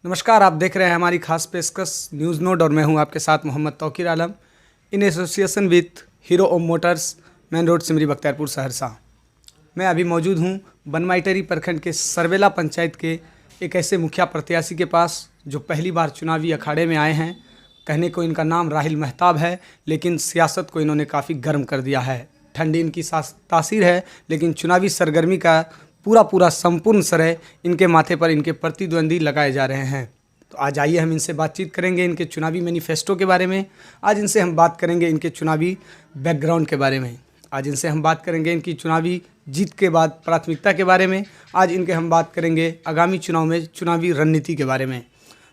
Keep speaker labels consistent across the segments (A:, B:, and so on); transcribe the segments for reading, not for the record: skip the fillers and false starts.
A: नमस्कार, आप देख रहे हैं हमारी खास पेशकश न्यूज़ नोट और मैं हूं आपके साथ Mohammad Tauqeer Alam in association with Hero Om motors, main road, Simri Bakhtiyarpur, Saharsa. मैं अभी मौजूद हूं बनमाइटरी प्रखंड के सरवेला पंचायत के एक ऐसे मुखिया प्रत्याशी के पास जो पहली बार चुनावी अखाड़े में आए हैं। कहने को इनका नाम राहिल मेहताब है, लेकिन सियासत को इन्होंने काफ़ी गर्म कर दिया है। ठंडी इनकी तासीर है, लेकिन चुनावी सरगर्मी का पूरा संपूर्ण श्रेय इनके माथे पर इनके प्रतिद्वंदी लगाए जा रहे हैं। तो आज आइए हम इनसे बातचीत करेंगे इनके चुनावी मैनिफेस्टो के बारे में। आज इनसे हम बात करेंगे इनके चुनावी बैकग्राउंड के बारे में। आज इनसे हम बात करेंगे इनकी चुनावी जीत के बाद प्राथमिकता के बारे में। आज इनके हम बात करेंगे आगामी चुनाव में चुनावी रणनीति के बारे में।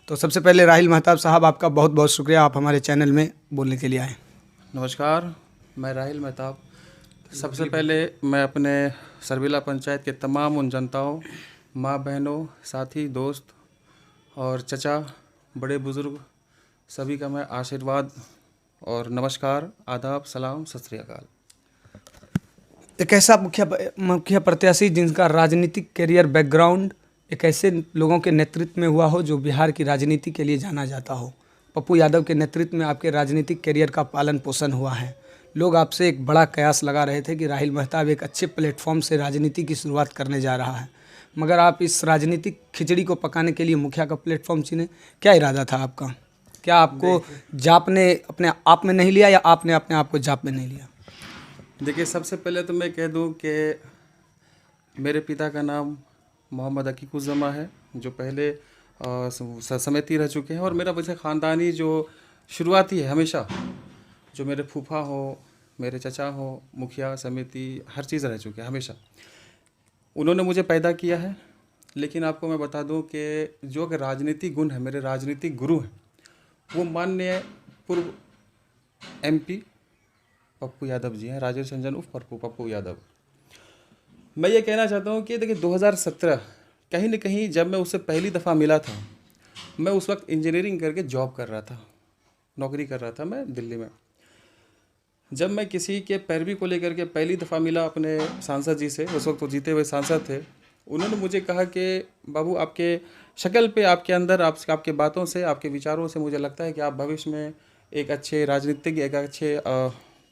A: तो सबसे पहले राहिल मेहताब साहब, आपका बहुत बहुत शुक्रिया, आप हमारे चैनल में बोलने के लिए आए।
B: नमस्कार, मैं राहिल मेहताब। सबसे पहले मैं अपने सरवेला पंचायत के तमाम उन जनताओं, माँ बहनों, साथी, दोस्त और चचा, बड़े बुज़ुर्ग सभी का मैं आशीर्वाद और नमस्कार, आदाब, सलाम, सत श्री अकाल।
A: एक ऐसा मुखिया प्रत्याशी जिनका राजनीतिक करियर बैकग्राउंड एक ऐसे लोगों के नेतृत्व में हुआ हो जो बिहार की राजनीति के लिए जाना जाता हो। पप्पू यादव के नेतृत्व में आपके राजनीतिक करियर का पालन पोषण हुआ है। लोग आपसे एक बड़ा कयास लगा रहे थे कि राहिल मेहताब एक अच्छे प्लेटफॉर्म से राजनीति की शुरुआत करने जा रहा है, मगर आप इस राजनीतिक खिचड़ी को पकाने के लिए मुखिया का प्लेटफॉर्म चुने। क्या इरादा था आपका? क्या आपको जाप ने अपने आप में नहीं लिया या आपने अपने आप को जाप में नहीं लिया?
B: देखिए, सबसे पहले तो मैं कह दूं कि मेरे पिता का नाम मोहम्मद अकीकुज़्ज़मा है, जो पहले समिति रह चुके हैं। और मेरा वैसे ख़ानदानी जो शुरुआती है, हमेशा जो मेरे फूफा हो, मेरे चचा हो, मुखिया समिति हर चीज़ रह चुके हैं। हमेशा उन्होंने मुझे पैदा किया है। लेकिन आपको मैं बता दूं कि जो अगर राजनीतिक गुण है, मेरे राजनीतिक गुरु हैं, वो माननीय पूर्व MP पप्पू यादव जी हैं, राजेश रंजन उर्फ पप्पू यादव। मैं ये कहना चाहता हूँ कि देखिए, 2017 कहीं न कहीं जब मैं उससे पहली दफ़ा मिला था, मैं उस वक्त इंजीनियरिंग करके जॉब कर रहा था, नौकरी कर रहा था मैं दिल्ली में। जब मैं किसी के पैरवी को लेकर के पहली दफ़ा मिला अपने सांसद जी से, उस वक्त वो जीते हुए सांसद थे, उन्होंने मुझे कहा कि बाबू, आपके शक्ल पे, आपके अंदर, आपके बातों से, आपके विचारों से मुझे लगता है कि आप भविष्य में एक अच्छे राजनीतिज्ञ, एक अच्छे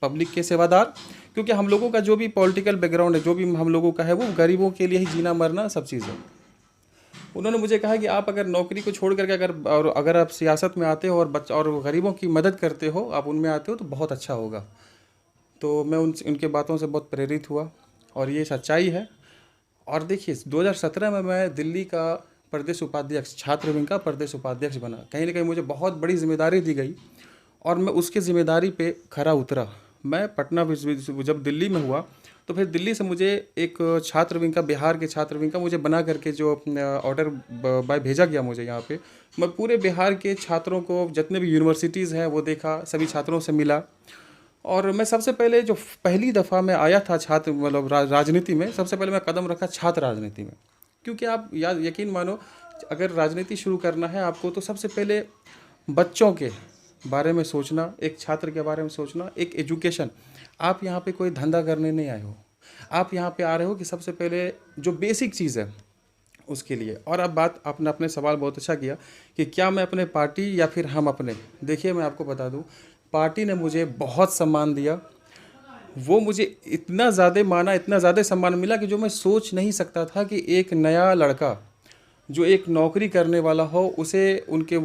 B: पब्लिक के सेवादार, क्योंकि हम लोगों का जो भी पॉलिटिकल बैकग्राउंड है, जो भी हम लोगों का है, वो गरीबों के लिए ही जीना मरना सब चीज़ है। उन्होंने मुझे कहा कि आप अगर नौकरी को छोड़ करके अगर आप सियासत में आते हो और गरीबों की मदद करते हो, आप उनमें आते हो, तो बहुत अच्छा होगा। तो मैं उनके बातों से बहुत प्रेरित हुआ और ये सच्चाई है। और देखिए, 2017 में मैं दिल्ली का प्रदेश उपाध्यक्ष, छात्र विंग का प्रदेश उपाध्यक्ष बना। कहीं ना कहीं मुझे बहुत बड़ी जिम्मेदारी दी गई और मैं उसकी ज़िम्मेदारी पे खरा उतरा। मैं पटना जब दिल्ली में हुआ, तो फिर दिल्ली से मुझे एक छात्र विंग का, बिहार के छात्र विंग का मुझे बना करके जो ऑर्डर बाय भेजा गया मुझे यहाँ पे। मैं पूरे बिहार के छात्रों को, जितने भी यूनिवर्सिटीज़ हैं वो देखा, सभी छात्रों से मिला। और मैं सबसे पहले जो पहली दफ़ा मैं आया था छात्र मतलब राजनीति में, सबसे पहले मैं कदम रखा छात्र राजनीति में। क्योंकि आप यकीन मानो, अगर राजनीति शुरू करना है आपको, तो सबसे पहले बच्चों के बारे में सोचना, एक छात्र के बारे में सोचना, एक एजुकेशन। आप यहाँ पे कोई धंधा करने नहीं आए हो, आप यहाँ पे आ रहे हो कि सबसे पहले जो बेसिक चीज़ है उसके लिए। और अब बात, आपने अपने सवाल बहुत अच्छा किया कि क्या मैं अपने पार्टी या फिर हम अपने। देखिए, मैं आपको बता दूं, पार्टी ने मुझे बहुत सम्मान दिया। वो मुझे इतना ज़्यादा माना, इतना ज़्यादा सम्मान मिला कि जो मैं सोच नहीं सकता था कि एक नया लड़का जो एक नौकरी करने वाला हो, उसे उनके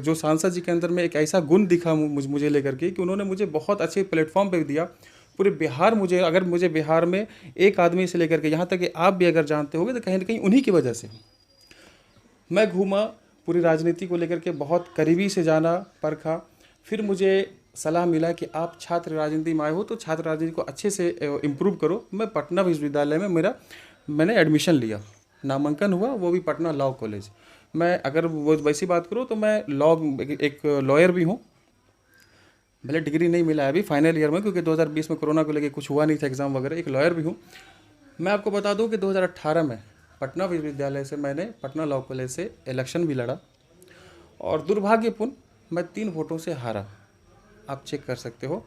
B: जो सांसद जी के अंदर में एक ऐसा गुण दिखा मुझे लेकर के, कि उन्होंने मुझे बहुत अच्छे प्लेटफॉर्म पे दिया। पूरे बिहार मुझे बिहार में एक आदमी से लेकर के यहाँ तक कि आप भी अगर जानते होंगे, तो कहीं ना कहीं उन्हीं की वजह से मैं घूमा, पूरी राजनीति को लेकर के बहुत करीबी से जाना, परखा। फिर मुझे सलाह मिला कि आप छात्र राजनीति में आए हो, तो छात्र राजनीति को अच्छे से इम्प्रूव करो। मैं पटना विश्वविद्यालय में मैंने एडमिशन लिया, नामांकन हुआ, वो भी पटना लॉ कॉलेज। मैं अगर वो वैसी बात करूँ तो मैं एक लॉयर भी हूँ। भले डिग्री नहीं मिला है अभी फाइनल ईयर में, क्योंकि 2020 में कोरोना को लेकर कुछ हुआ नहीं था, एग्ज़ाम वगैरह। एक लॉयर भी हूँ। मैं आपको बता दूँ कि 2018 में पटना विश्वविद्यालय से मैंने पटना लॉ कॉलेज से इलेक्शन भी लड़ा और दुर्भाग्यपूर्ण मैं 3 वोटों से हारा। आप चेक कर सकते हो।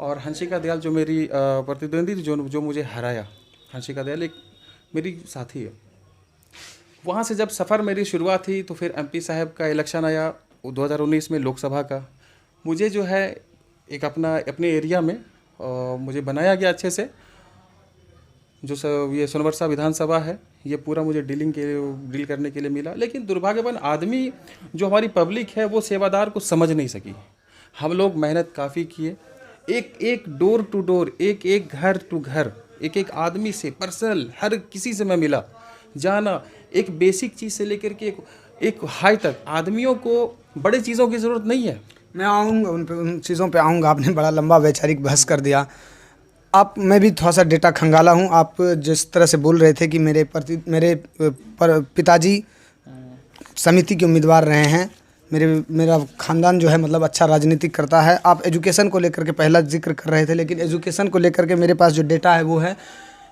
B: और हंसिका दयाल जो मेरी प्रतिद्वंदी थी, जो मुझे हराया, हंसिका दयाल एक मेरी साथी है। वहाँ से जब सफ़र मेरी शुरुआत हुई तो फिर एमपी साहब का इलेक्शन आया 2019 में लोकसभा का। मुझे जो है एक अपने एरिया में मुझे बनाया गया अच्छे से। जो ये सोनवर्षा विधानसभा है, ये पूरा मुझे डील करने के लिए मिला। लेकिन दुर्भाग्यवन आदमी जो हमारी पब्लिक है वो सेवादार को समझ नहीं सकी। हम लोग मेहनत काफ़ी किए, एक एक डोर टू डोर, एक एक घर टू घर, एक एक आदमी से पर्सनल हर किसी से मैं मिला। जाना एक बेसिक चीज़ से लेकर के एक हाई तक, आदमियों को बड़े चीज़ों की ज़रूरत नहीं है।
A: मैं आऊँगा उन चीज़ों पे आऊँगा। आपने बड़ा लंबा वैचारिक बहस कर दिया। मैं भी थोड़ा सा डेटा खंगाला हूँ। आप जिस तरह से बोल रहे थे कि मेरे पिताजी समिति के उम्मीदवार रहे हैं, मेरा ख़ानदान जो है मतलब अच्छा राजनीतिक करता है। आप एजुकेशन को लेकर के पहला जिक्र कर रहे थे, लेकिन एजुकेशन को लेकर के मेरे पास जो डेटा है वो है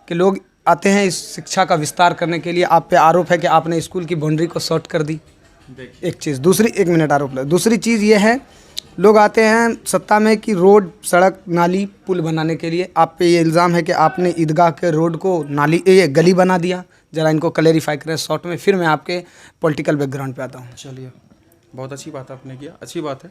A: कि लोग आते हैं इस शिक्षा का विस्तार करने के लिए। आप पे आरोप है कि आपने स्कूल की बाउंड्री को शॉर्ट कर दी, एक चीज़। दूसरी, एक मिनट आरोप लगा। दूसरी चीज़ ये है, लोग आते हैं सत्ता में कि रोड, सड़क, नाली, पुल बनाने के लिए। आप पे ये इल्ज़ाम है कि आपने ईदगाह के रोड को गली बना दिया। ज़रा इनको क्लेरिफाई करें शॉर्ट में, फिर मैं आपके पॉलिटिकल बैकग्राउंड पे आता हूँ।
B: चलिए, बहुत अच्छी बात आपने किया। अच्छी बात है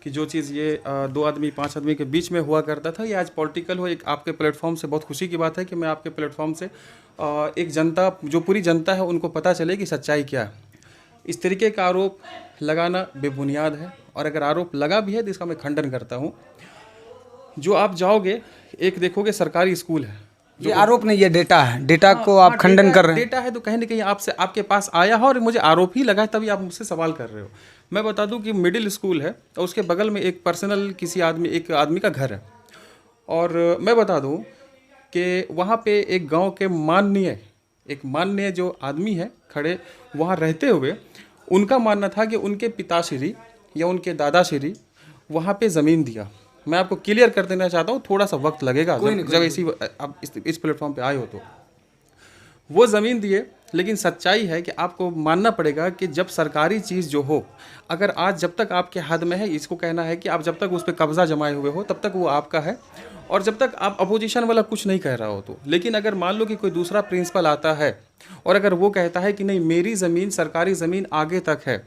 B: कि जो चीज़ ये 2 आदमी 5 आदमी के बीच में हुआ करता था, ये आज पॉलिटिकल हो। एक आपके प्लेटफॉर्म से बहुत खुशी की बात है कि मैं आपके प्लेटफॉर्म से एक जनता, जो पूरी जनता है, उनको पता चले कि सच्चाई क्या है। इस तरीके का आरोप लगाना बेबुनियाद है, और अगर आरोप लगा भी है तो इसका मैं खंडन करता हूँ। जो आप जाओगे, एक देखोगे सरकारी स्कूल है।
A: ये आरोप नहीं, ये डेटा है। डेटा को आप खंडन कर रहे हैं।
B: डेटा है तो कहीं ना कहीं आपके पास आया है और मुझे आरोप ही लगा है, तभी आप मुझसे सवाल कर रहे हो। मैं बता दूं कि मिडिल स्कूल है और उसके बगल में एक पर्सनल एक आदमी का घर है। और मैं बता दूं कि वहाँ पे एक गांव के माननीय जो आदमी है खड़े, वहाँ रहते हुए उनका मानना था कि उनके पिताश्री या उनके दादाश्री वहाँ पे ज़मीन दिया। मैं आपको क्लियर कर देना चाहता हूँ, थोड़ा सा वक्त लगेगा, जब आप इस प्लेटफॉर्म पे आए हो तो वो ज़मीन दिए। लेकिन सच्चाई है कि आपको मानना पड़ेगा कि जब सरकारी चीज़ जो हो, अगर आज जब तक आपके हाथ में है, इसको कहना है कि आप जब तक उस पर कब्जा जमाए हुए हो तब तक वो आपका है, और जब तक आप अपोजिशन वाला कुछ नहीं कह रहा हो तो। लेकिन अगर मान लो कि कोई दूसरा प्रिंसिपल आता है और अगर वो कहता है कि नहीं, मेरी ज़मीन, सरकारी ज़मीन आगे तक है,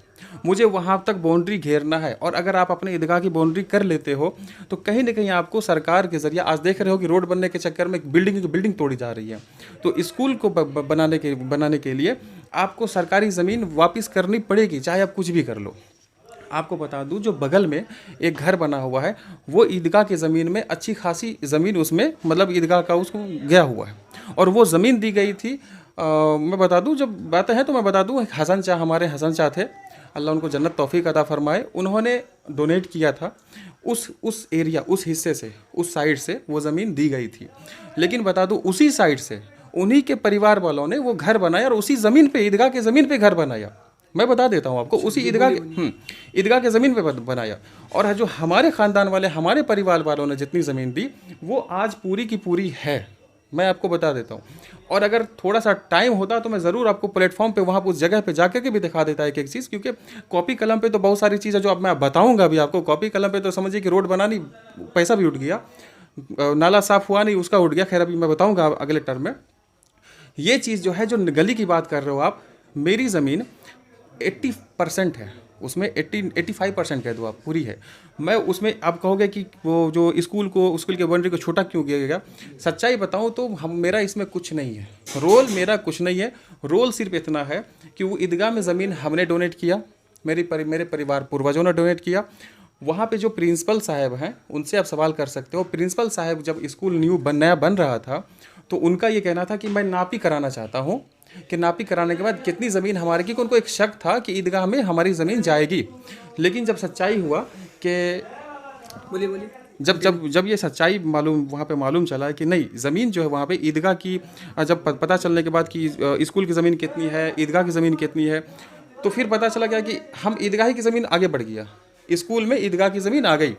B: मुझे वहाँ तक बाउंड्री घेरना है, और अगर आप अपने ईदगाह की बाउंड्री कर लेते हो तो कहीं ना कहीं आपको सरकार के ज़रिए, आज देख रहे हो कि रोड बनने के चक्कर में बिल्डिंग तोड़ी जा रही है, तो स्कूल को बनाने के लिए आपको सरकारी ज़मीन वापस करनी पड़ेगी, चाहे आप कुछ भी कर लो। आपको बता दूं, जो बगल में एक घर बना हुआ है, वो ईदगाह की ज़मीन में अच्छी खासी ज़मीन, उसमें मतलब ईदगाह का उसको गया हुआ है, और वो ज़मीन दी गई थी। मैं बता दूं, जब बातें हैं तो मैं बता दूं, हमारे हसन शाह थे, अल्लाह उनको जन्नत तौफीक अता फरमाए, उन्होंने डोनेट किया था। उस एरिया, उस हिस्से से, उस साइड से वो ज़मीन दी गई थी। लेकिन बता दूं, उसी साइड से उन्हीं के परिवार वालों ने वो घर बनाया, और उसी ज़मीन पे, ईदगाह के ज़मीन पे घर बनाया। मैं बता देता हूँ आपको, उसी ईदगाह के ज़मीन पे बनाया। और जो हमारे ख़ानदान वाले, हमारे परिवार वालों ने जितनी ज़मीन दी, वो आज पूरी की पूरी है। मैं आपको बता देता हूँ, और अगर थोड़ा सा टाइम होता तो मैं ज़रूर आपको प्लेटफॉर्म पे, वहाँ उस जगह पे जाकर के भी दिखा देता एक एक चीज़, क्योंकि कॉपी कलम पे तो बहुत सारी चीज़ें जो अब मैं बताऊँगा अभी आपको। कॉपी कलम पे तो समझिए कि रोड बनानी, पैसा भी उठ गया, नाला साफ़ हुआ नहीं, उसका उठ गया। खैर, अभी मैं बताऊँगा अगले टर्म में। ये चीज़ जो है, जो गली की बात कर रहे हो आप, मेरी ज़मीन 80% है, उसमें 85% कह दो आप, पूरी है। मैं उसमें, आप कहोगे कि वो जो स्कूल के बाउंड्री को छोटा क्यों किया गया, सच्चाई बताऊं तो मेरा इसमें कुछ नहीं है, रोल मेरा कुछ नहीं है। रोल सिर्फ इतना है कि वो ईदगाह में ज़मीन हमने डोनेट किया, मेरे परिवार पूर्वजों ने डोनेट किया। वहाँ पे जो प्रिंसिपल साहब हैं, उनसे आप सवाल कर सकते हो। प्रिंसिपल साहब जब स्कूल नया बन रहा था, तो उनका ये कहना था कि मैं नापी कराना चाहता हूँ, कि नापी कराने के बाद कितनी ज़मीन हमारी, क्योंकि उनको एक शक था कि ईदगाह में हमारी ज़मीन जाएगी। लेकिन जब सच्चाई हुआ कि बोलिए जब ये सच्चाई वहाँ पे मालूम चला कि नहीं, ज़मीन जो है वहाँ पे ईदगाह की, जब पता चलने के बाद कि स्कूल की ज़मीन कितनी है, ईदगाह की ज़मीन कितनी है, तो फिर पता चला गया कि हम ईदगाह की ज़मीन आगे बढ़ गया, स्कूल में ईदगाह की ज़मीन आ गई।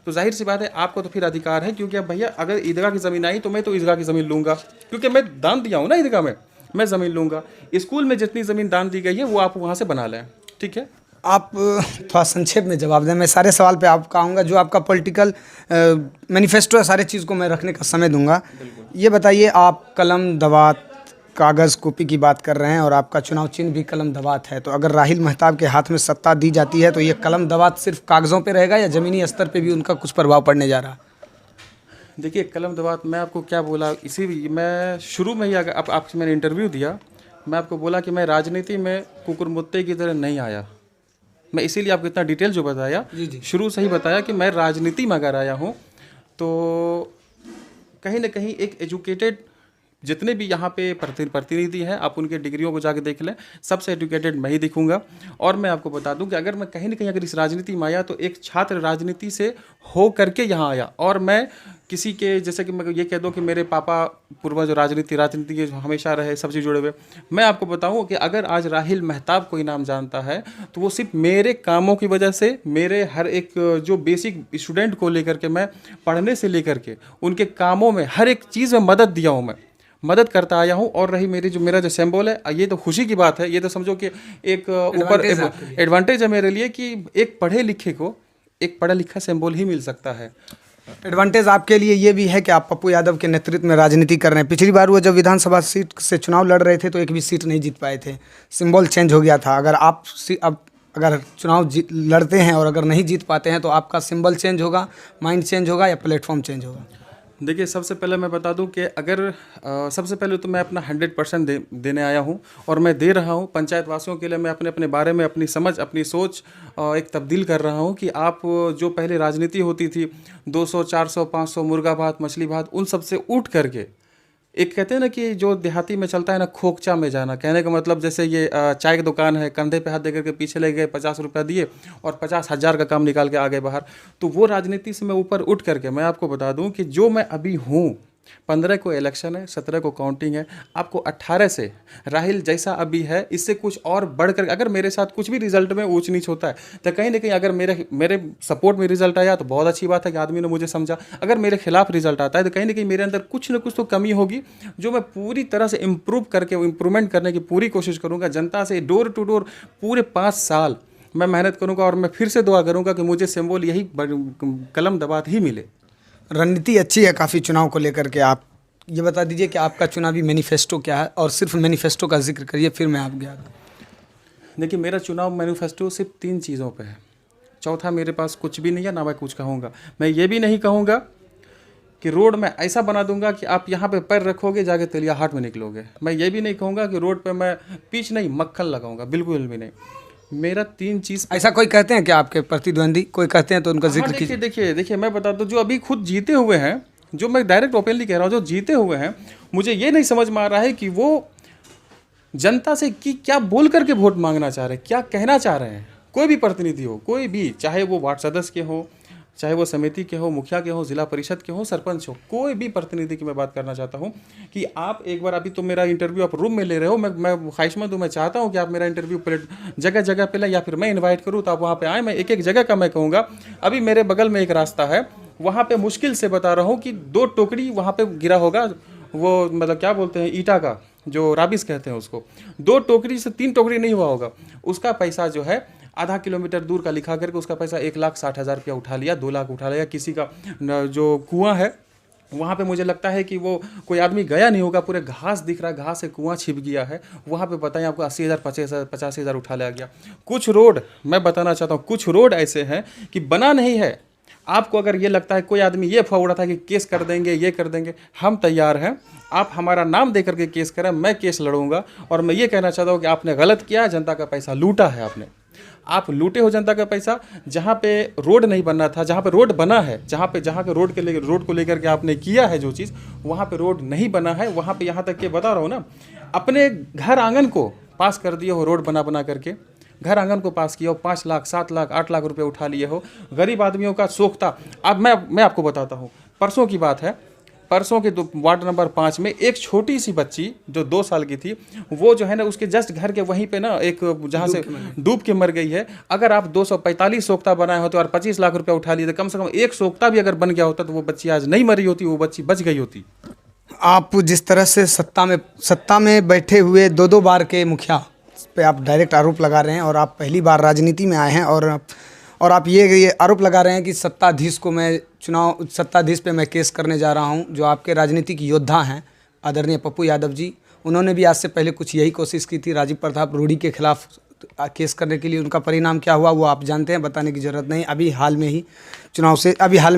B: तो जाहिर सी बात है, आपको तो फिर अधिकार है, क्योंकि अब भैया अगर ईदगाह की ज़मीन आई तो मैं तो ईदगाह की ज़मीन लूँगा, क्योंकि मैं दान दिया हूँ ना ईदगाह में, मैं ज़मीन लूँगा। स्कूल में जितनी ज़मीन दान दी गई है वो आप वहाँ से बना लें, ठीक है।
A: आप थोड़ा संक्षेप में जवाब दें, मैं सारे सवाल पे आपका आऊँगा। जो आपका पॉलिटिकल मैनिफेस्टो है, सारे चीज़ को मैं रखने का समय दूंगा। ये बताइए, आप कलम, दवात कागज़ कॉपी की बात कर रहे हैं और आपका चुनाव चिन्ह भी कलम दवात है, तो अगर राहिल महताब के हाथ में सत्ता दी जाती है तो ये कलम दवात सिर्फ कागज़ों पे रहेगा या ज़मीनी स्तर पे भी उनका कुछ प्रभाव पड़ने जा रहा है?
B: देखिए कलम दवात मैं आपको क्या बोला, इसी मैं शुरू में ही अगर आपसे मैंने इंटरव्यू दिया, मैं आपको बोला कि मैं राजनीति में कुकुरमुत्ते की तरह नहीं आया। मैं इसीलिए आपको इतना डिटेल जो बताया, शुरू से ही बताया कि मैं राजनीति में अगर आया हूँ तो कहीं ना कहीं एक एजुकेटेड, जितने भी यहाँ पे प्रतिनिधि हैं आप उनके डिग्रियों को जाके देख लें, सबसे एजुकेटेड मैं ही दिखूंगा। और मैं आपको बता दूं कि अगर मैं कहीं ना कहीं अगर इस राजनीति में आया तो एक छात्र राजनीति से हो करके यहाँ आया, और मैं किसी के जैसे कि मैं ये कह दूं कि मेरे पापा पूर्वज राजनीति के हमेशा रहे, सबसे जुड़े हुए। मैं आपको बताऊं कि अगर आज राहिल महताब कोई नाम जानता है तो वो सिर्फ मेरे कामों की वजह से, मेरे हर एक जो बेसिक स्टूडेंट को लेकर के मैं पढ़ने से लेकर के उनके कामों में हर एक चीज़ में मदद दिया हूँ, मैं मदद करता आया हूँ। और रही मेरा जो सिंबल है, ये तो खुशी की बात है, ये तो समझो कि एक ऊपर एडवांटेज है मेरे लिए कि एक पढ़े लिखे को एक पढ़ा लिखा सिंबल ही मिल सकता है।
A: एडवांटेज आपके लिए ये भी है कि आप पप्पू यादव के नेतृत्व में राजनीति कर रहे हैं। पिछली बार वो जब विधानसभा सीट से चुनाव लड़ रहे थे तो एक भी सीट नहीं जीत पाए थे, सिंबल चेंज हो गया था। अगर आप अब अगर चुनाव लड़ते हैं और अगर नहीं जीत पाते हैं तो आपका सिंबल चेंज होगा, माइंड चेंज होगा या प्लेटफॉर्म चेंज होगा?
B: देखिए सबसे पहले मैं बता दूं कि अगर सबसे पहले तो मैं अपना 100% देने आया हूं और मैं दे रहा हूं पंचायत वासियों के लिए। मैं अपने अपने बारे में अपनी समझ, अपनी सोच एक तब्दील कर रहा हूं कि आप जो पहले राजनीति होती थी 200, 400, 500 मुर्गा भात, मछली भात, उन सब से उठ करके एक कहते हैं ना कि जो देहाती में चलता है ना, खोखचा में जाना। कहने का मतलब जैसे ये चाय की दुकान है, कंधे पे हाथ दे करके पीछे ले गए, 50 रुपया दिए और 50,000 का काम निकाल के आ गए बाहर। तो वो राजनीति से मैं ऊपर उठ करके मैं आपको बता दूं कि जो मैं अभी हूँ, 15 को इलेक्शन है, 17 को काउंटिंग है, आपको 18 से राहिल जैसा अभी है इससे कुछ और बढ़कर, अगर मेरे साथ कुछ भी रिजल्ट में ऊंच नीच होता है तो कहीं ना कहीं अगर मेरे सपोर्ट में रिजल्ट आया तो बहुत अच्छी बात है कि आदमी ने मुझे समझा। अगर मेरे खिलाफ रिजल्ट आता है तो कहीं ना कहीं मेरे अंदर कुछ ना कुछ तो कमी होगी, जो मैं पूरी तरह से इम्प्रूवमेंट करने की पूरी कोशिश करूँगा। जनता से डोर टू डोर पूरे 5 साल मैं मेहनत करूँगा और मैं फिर से दुआ करूँगा कि मुझे सिंबल यही कलम दबात ही मिले।
A: रणनीति अच्छी है काफ़ी चुनाव को लेकर के। आप ये बता दीजिए कि आपका चुनावी मैनिफेस्टो क्या है, और सिर्फ मैनिफेस्टो का जिक्र करिए फिर मैं आप गया।
B: देखिए मेरा चुनाव मैनिफेस्टो सिर्फ 3 चीज़ों पे है। चौथा मेरे पास कुछ भी नहीं है, ना मैं कुछ कहूँगा। मैं ये भी नहीं कहूँगा कि रोड में ऐसा बना दूंगा कि आप यहाँ पे पैर रखोगे जाके तेलिया हाट में निकलोगे। मैं ये भी नहीं कहूँगा कि रोड पे मैं पिच नहीं मक्खन लगाऊंगा, बिल्कुल भी नहीं। मेरा 3 चीज़।
A: ऐसा कोई कहते हैं कि आपके प्रतिद्वंदी कोई कहते हैं तो उनका जिक्र कीजिए।
B: देखिए मैं बता दूं, जो अभी खुद जीते हुए हैं, जो मैं डायरेक्ट ओपनली कह रहा हूँ, जो जीते हुए हैं, मुझे ये नहीं समझ में आ रहा है कि वो जनता से कि क्या बोल करके वोट मांगना चाह रहे हैं, क्या कहना चाह रहे हैं। कोई भी प्रतिनिधि हो, कोई भी, चाहे वो वार्ड सदस्य के हो, चाहे वो समिति के हो, मुखिया के हो, जिला परिषद के हो, सरपंच हो, कोई भी प्रतिनिधि की मैं बात करना चाहता हूं कि आप एक बार, अभी तो मेरा इंटरव्यू आप रूम में ले रहे हो, मैं ख्वाहिशमंद हूं, मैं चाहता हूं कि आप मेरा इंटरव्यू जगह जगह पे लें या फिर मैं इन्वाइट करूं तो आप वहां पे आएँ। मैं एक एक जगह का मैं कहूँगा। अभी मेरे बगल में एक रास्ता है, वहाँ पे मुश्किल से बता रहा हूँ कि 2 टोकरी वहाँ पे गिरा होगा, वो मतलब क्या बोलते हैं, ईटा का, जो राबिस कहते हैं उसको। 2 टोकरी से 3 टोकरी नहीं हुआ होगा। उसका पैसा जो है आधा किलोमीटर दूर का लिखा करके उसका पैसा 1,60,000 रुपया उठा लिया, 2 लाख उठा लिया। किसी का जो कुआं है वहाँ पे मुझे लगता है कि वो कोई आदमी गया नहीं होगा, पूरे घास दिख रहा है, घास से कुआं छिप गया है। वहाँ पे बताएं आपको 80,000, 85,000 उठा लिया गया। कुछ रोड मैं बताना चाहता हूँ, कुछ रोड ऐसे हैं कि बना नहीं है। आपको अगर ये लगता है, कोई आदमी ये अफवाह उड़ा था कि केस कर देंगे, ये कर देंगे, हम तैयार हैं। आप हमारा नाम दे करके केस करें, मैं केस लड़ूंगा। और मैं ये कहना चाहता हूँ कि आपने गलत किया, जनता का पैसा लूटा है आपने, आप लूटे हो जनता का पैसा। जहाँ पे रोड नहीं बनना था, जहाँ पे रोड बना है, जहाँ के रोड को लेकर के आपने किया है जो चीज़, वहाँ पे रोड नहीं बना है। वहाँ पे यहाँ तक के बता रहा हूँ ना, अपने घर आंगन को पास कर दिए हो, रोड बना करके घर आंगन को पास किया हो, 5 लाख, 7 लाख, 8 लाख रुपए उठा लिए हो। गरीब आदमियों का शौक था। अब मैं आपको बताता हूँ, परसों की बात है, परसों के वार्ड नंबर 5 में एक छोटी सी बच्ची जो 2 साल की थी, वो जो है ना उसके जस्ट घर के वहीं पे ना एक जहाँ से डूब के मर गई है। अगर आप 245 सोख्ता बनाए होते और 25 लाख रुपया उठा लिए तो कम से कम एक सोख्ता भी अगर बन गया होता तो वो बच्ची आज नहीं मरी होती, वो बच्ची बच गई होती।
A: आप जिस तरह से सत्ता में बैठे हुए 2 बार के मुखिया पे आप डायरेक्ट आरोप लगा रहे हैं और आप पहली बार राजनीति में आए हैं, और आप ये आरोप लगा रहे हैं कि सत्ताधीश पे मैं केस करने जा रहा हूं। जो आपके राजनीतिक योद्धा हैं आदरणीय पप्पू यादव जी, उन्होंने भी आज से पहले कुछ यही कोशिश की थी राजीव प्रताप रूडी के खिलाफ केस करने के लिए। उनका परिणाम क्या हुआ वो आप जानते हैं, बताने की ज़रूरत नहीं। अभी हाल में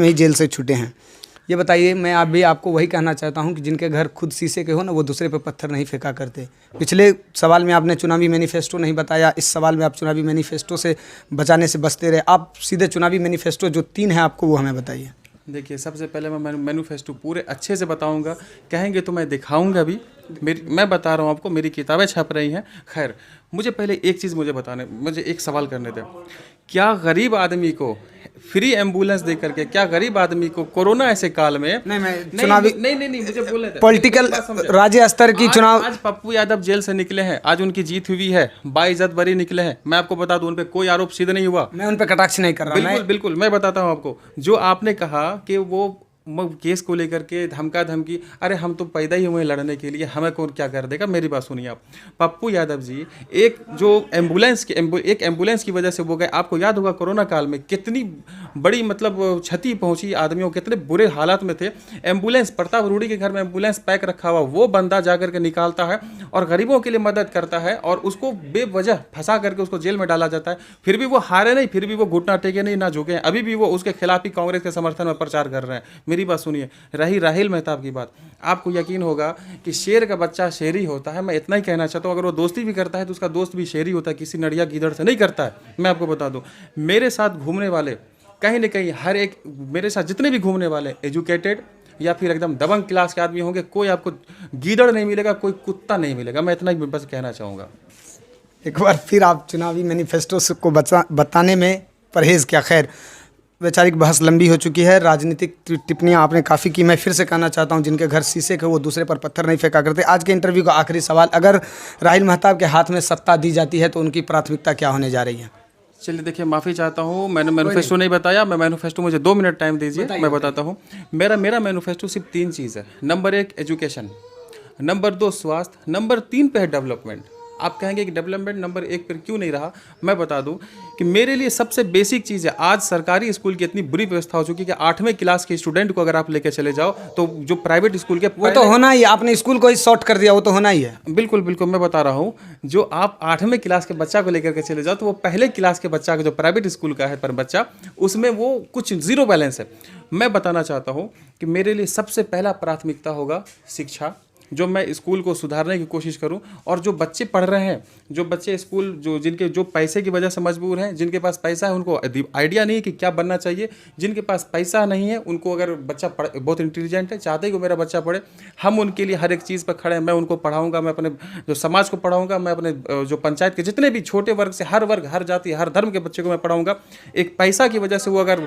A: ही जेल से छूटे हैं। ये बताइए, मैं अभी आपको वही कहना चाहता हूं कि जिनके घर खुद शीशे के हो ना, वो दूसरे पे पत्थर नहीं फेंका करते। पिछले सवाल में आपने चुनावी मैनिफेस्टो नहीं बताया, इस सवाल में आप चुनावी मैनिफेस्टो से बचाने से बचते रहे। आप सीधे चुनावी मैनिफेस्टो जो 3 है आपको, वो हमें बताइए।
B: देखिए, सबसे पहले मैं मैनिफेस्टो पूरे अच्छे से बताऊंगा, कहेंगे तो मैं दिखाऊंगा भी। मैं बता रहा हूँ आपको, मेरी किताबें छप रही हैं। खैर, मुझे पहले एक चीज़ मुझे एक सवाल करने दें। क्या गरीब आदमी को फ्री एम्बुलेंस दे करके, क्या गरीब आदमी को कोरोना ऐसे काल में नहीं मुझे बोलने दें।
A: पॉलिटिकल राज्य स्तर की चुनाव,
B: आज पप्पू यादव जेल से निकले हैं, आज उनकी जीत हुई है, बाइज्जत बरी निकले हैं। मैं आपको बता दूं, उन पे कोई आरोप सिद्ध नहीं हुआ।
A: मैं उन पे कटाक्ष नहीं कर रहा।
B: बिल्कुल मैं बताता हूं आपको। जो आपने कहा कि वो केस को लेकर के धमकी, अरे हम तो पैदा ही हुए लड़ने के लिए, हमें कौन क्या कर देगा। मेरी बात सुनिए आप। पप्पू यादव जी एक एम्बुलेंस की वजह से वो गए। आपको याद होगा कोरोना काल में कितनी बड़ी मतलब क्षति पहुंची आदमियों, कितने बुरे हालात में थे। एम्बुलेंस, प्रताप रूडी के घर में एम्बुलेंस पैक रखा हुआ, वो बंदा जाकर के निकालता है और गरीबों के लिए मदद करता है, और उसको बेवजह फंसा करके उसको जेल में डाला जाता है। फिर भी वो हारे नहीं, फिर भी वो घुटना टेके नहीं, ना झुके। अभी भी वो उसके खिलाफ ही कांग्रेस के समर्थन में प्रचार कर रहे हैं। मेरी बात सुनिए। रही राहिल मेहताब की बात, आपको यकीन होगा कि शेर का बच्चा शेर ही होता है। मैं इतना ही कहना चाहता हूँ, अगर वो दोस्ती भी करता है तो उसका दोस्त भी शेर ही होता है, किसी नड़िया गीदड़ से नहीं करता है। मैं आपको बता दूं, मेरे साथ घूमने वाले कहीं ना कहीं हर एक, मेरे साथ जितने भी घूमने वाले एजुकेटेड या फिर एकदम दबंग क्लास के आदमी होंगे, कोई आपको गीदड़ नहीं मिलेगा, कोई कुत्ता नहीं मिलेगा। मैं इतना ही बस कहना चाहूँगा।
A: एक बार फिर आप चुनावी मैनिफेस्टो को बताने में परहेज़ क्या। खैर, वैचारिक बहस लंबी हो चुकी है, राजनीतिक टिप्पणियां आपने काफ़ी की। मैं फिर से कहना चाहता हूं, जिनके घर शीशे के वो दूसरे पर पत्थर नहीं फेंका करते। आज के इंटरव्यू का आखिरी सवाल, अगर राहिल मेहताब के हाथ में सत्ता दी जाती है तो उनकी प्राथमिकता क्या होने जा रही है?
B: चलिए, देखिए, माफ़ी चाहता हूँ, मैंने मैनिफेस्टो नहीं बताया। मैं मैनिफेस्टो, मुझे 2 मिनट टाइम दीजिए, मैं बताता हूँ। मेरा मैनिफेस्टो सिर्फ 3 चीज़ है। नंबर 1 एजुकेशन, नंबर 2 स्वास्थ्य, नंबर 3 पे है डेवलपमेंट। आप कहेंगे कि डेवलपमेंट नंबर 1 पर क्यों नहीं रहा। मैं बता दूं कि मेरे लिए सबसे बेसिक चीज़ है। आज सरकारी स्कूल की इतनी बुरी व्यवस्था हो चुकी है कि 8वें क्लास के स्टूडेंट को अगर आप लेकर चले जाओ तो जो प्राइवेट स्कूल के,
A: वो तो होना ही है। आपने स्कूल को ही शॉर्ट कर दिया, वो तो होना ही है।
B: बिल्कुल मैं बता रहा हूँ, जो आप 8वें क्लास के बच्चा को लेकर के चले जाओ तो वो पहले क्लास के बच्चा का, जो प्राइवेट स्कूल का है पर बच्चा, उसमें वो कुछ जीरो बैलेंस है। मैं बताना चाहता हूँ कि मेरे लिए सबसे पहला प्राथमिकता होगा शिक्षा, जो मैं स्कूल को सुधारने की कोशिश करूं। और जो बच्चे पढ़ रहे हैं, जो बच्चे स्कूल, जिनके जो पैसे की वजह से मजबूर हैं, जिनके पास पैसा है उनको आइडिया नहीं है कि क्या बनना चाहिए, जिनके पास पैसा नहीं है उनको, अगर बच्चा बहुत इंटेलिजेंट है, चाहते हैं कि मेरा बच्चा पढ़े, हम उनके लिए हर एक चीज़ पर खड़े हैं। मैं उनको पढ़ाऊँगा, मैं अपने जो समाज को पढ़ाऊँगा, मैं अपने जो पंचायत के जितने भी छोटे वर्ग से, हर वर्ग, हर जाति, हर धर्म के बच्चे को मैं पढ़ाऊँगा। एक पैसा की वजह से वो अगर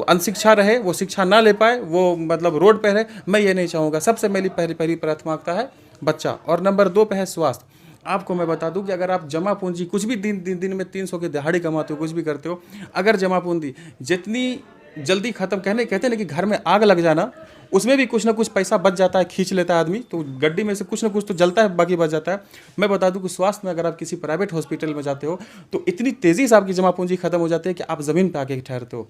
B: अनशिक्षा रहे, वो शिक्षा ना ले पाए, वो मतलब रोड पर रहे, मैं ये नहीं चाहूँगा। सबसे मेरी पहली प्राथमिकता है बच्चा। और नंबर 2 पे है स्वास्थ्य। आपको मैं बता दूं कि अगर आप जमा पूंजी कुछ भी दिन में 300 की दिहाड़ी कमाते हो, कुछ भी करते हो, अगर जमा पूंजी जितनी जल्दी खत्म, कहते हैं कि घर में आग लग जाना, उसमें भी कुछ ना कुछ पैसा बच जाता है, खींच लेता है आदमी, तो गड्डी में से कुछ ना कुछ तो जलता है, बाकी बच जाता है। मैं बता दूं कि स्वास्थ्य में अगर आप किसी प्राइवेट हॉस्पिटल में जाते हो तो इतनी तेज़ी से आपकी जमा पूंजी खत्म हो जाती है कि आप ज़मीन पर आके ठहरते हो।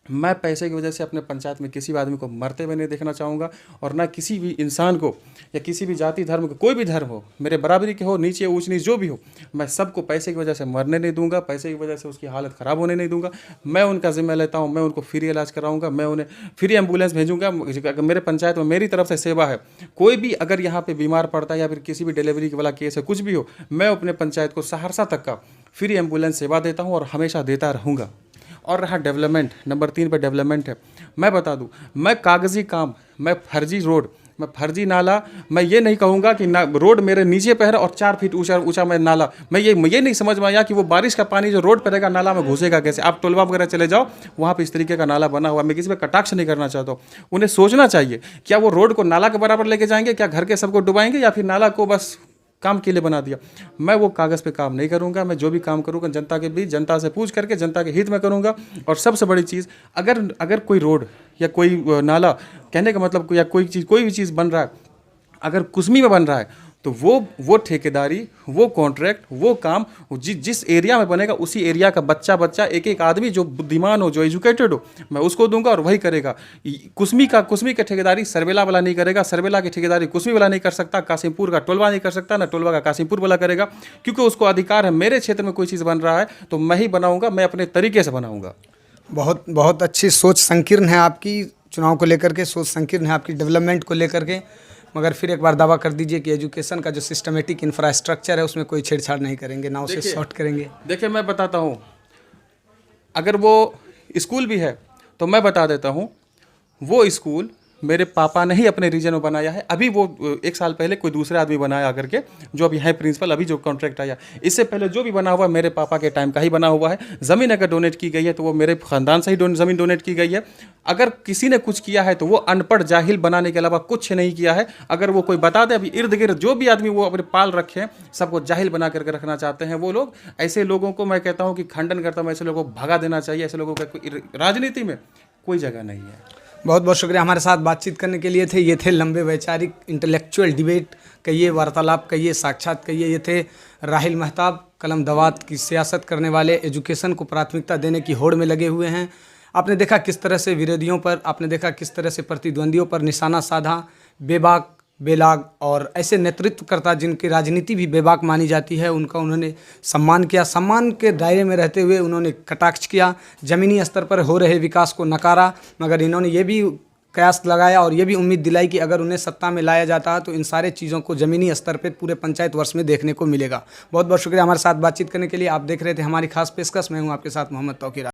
B: मैं पैसे की वजह से अपने पंचायत में किसी भी आदमी को मरते हुए नहीं देखना चाहूँगा, और ना किसी भी इंसान को, या किसी भी जाति धर्म को, कोई भी धर्म हो, मेरे बराबरी के हो, नीचे ऊंच नीच जो भी हो, मैं सबको पैसे की वजह से मरने नहीं दूंगा, पैसे की वजह से उसकी हालत ख़राब होने नहीं दूंगा। मैं उनका जिम्मा लेता हूँ, मैं उनको फ्री इलाज कराऊंगा, मैं उन्हें फ्री एम्बुलेंस भेजूँगा। मेरे पंचायत में मेरी तरफ से सेवा है। कोई भी अगर यहाँ पर बीमार पड़ता है या फिर किसी भी डिलीवरी वाला केस है, कुछ भी हो, मैं अपने पंचायत को सहरसा तक का फ्री एम्बुलेंस सेवा देता हूँ और हमेशा देता रहूँगा। और रहा डेवलपमेंट, नंबर 3 पे डेवलपमेंट है। मैं बता दूं, मैं कागजी काम, मैं फर्जी रोड, मैं फर्जी नाला, मैं ये नहीं कहूँगा कि रोड मेरे नीचे पे है और 4 फीट ऊंचा मैं नाला, मैं ये नहीं समझ में आया कि वो बारिश का पानी जो रोड पर रहेगा, नाला में घुसेगा कैसे। आप टोलवा वगैरह चले जाओ, वहाँ पे इस तरीके का नाला बना हुआ। मैं किसी पे कटाक्ष नहीं करना चाहता हूँ। उन्हें सोचना चाहिए, क्या वो रोड को नाला के बराबर लेके जाएंगे, क्या घर के सबको डुबाएंगे, या फिर नाला को बस काम के लिए बना दिया। मैं वो कागज़ पे काम नहीं करूंगा। मैं जो भी काम करूंगा जनता के बीच, जनता से पूछ करके, जनता के हित में करूंगा। और सबसे बड़ी चीज़, अगर कोई रोड या कोई नाला, कहने का मतलब, या कोई भी चीज़ बन रहा है, अगर कुसमी में बन रहा है तो वो ठेकेदारी, वो कॉन्ट्रैक्ट, वो काम जिस एरिया में बनेगा उसी एरिया का बच्चा एक एक आदमी जो बुद्धिमान हो, जो एजुकेटेड हो, मैं उसको दूंगा और वही करेगा। कुसमी की ठेकेदारी सरबेला वाला नहीं करेगा, सरबेला की ठेकेदारी कुसमी वाला नहीं कर सकता, कासिमपुर का टोलवा नहीं कर सकता, ना टोलवा का कासिमपुर वाला करेगा, क्योंकि उसको अधिकार है। मेरे क्षेत्र में कोई चीज़ बन रहा है तो मैं ही बनाऊंगा, मैं अपने तरीके से बनाऊंगा।
A: बहुत बहुत अच्छी सोच संकीर्ण है आपकी, चुनाव को लेकर के सोच संकीर्ण है आपकी, डेवलपमेंट को लेकर के। मगर फिर एक बार दावा कर दीजिए कि एजुकेशन का जो सिस्टमेटिक इंफ्रास्ट्रक्चर है उसमें कोई छेड़छाड़ नहीं करेंगे, ना उसे शॉर्ट करेंगे।
B: देखिए मैं बताता हूँ, अगर वो स्कूल भी है तो मैं बता देता हूँ, वो स्कूल मेरे पापा ने ही अपने रीजन में बनाया है। अभी वो 1 साल पहले कोई दूसरे आदमी बनाया करके, जो अभी है प्रिंसिपल, अभी जो कॉन्ट्रैक्ट आया, इससे पहले जो भी बना हुआ मेरे पापा के टाइम का ही बना हुआ है। ज़मीन अगर डोनेट की गई है तो वो मेरे ख़ानदान से ही ज़मीन डोनेट की गई है। अगर किसी ने कुछ किया है तो वो अनपढ़ जाहिल बनाने के अलावा कुछ नहीं किया है। अगर वो कोई बता दे, अभी इर्द गिर्द जो भी आदमी वो अपने पाल रखे हैं, सबको जाहिल बना करके रखना चाहते हैं वो लोग। ऐसे लोगों को मैं कहता हूँ कि खंडन करता हूँ, ऐसे लोगों को भगा देना चाहिए। ऐसे लोगों का राजनीति में कोई जगह नहीं है।
A: बहुत बहुत शुक्रिया हमारे साथ बातचीत करने के लिए। ये थे लंबे वैचारिक इंटेलेक्चुअल डिबेट कहिए, वार्तालाप कहिए, साक्षात कहिए, ये थे राहिल महताब, कलम दवात की सियासत करने वाले, एजुकेशन को प्राथमिकता देने की होड़ में लगे हुए हैं। आपने देखा किस तरह से विरोधियों पर, आपने देखा किस तरह से प्रतिद्वंदियों पर निशाना साधा, बेबाक बेलाग, और ऐसे नेतृत्वकर्ता जिनकी राजनीति भी बेबाक मानी जाती है उनका उन्होंने सम्मान किया। सम्मान के दायरे में रहते हुए उन्होंने कटाक्ष किया, ज़मीनी स्तर पर हो रहे विकास को नकारा। मगर इन्होंने ये भी कयास लगाया और ये भी उम्मीद दिलाई कि अगर उन्हें सत्ता में लाया जाता है तो इन सारे चीज़ों को ज़मीनी स्तर पर पूरे पंचायत वर्ष में देखने को मिलेगा। बहुत बहुत शुक्रिया हमारे साथ बातचीत करने के लिए। आप देख रहे थे हमारी खास पेशकश। मैं हूँ आपके साथ मोहम्मद तौकीर।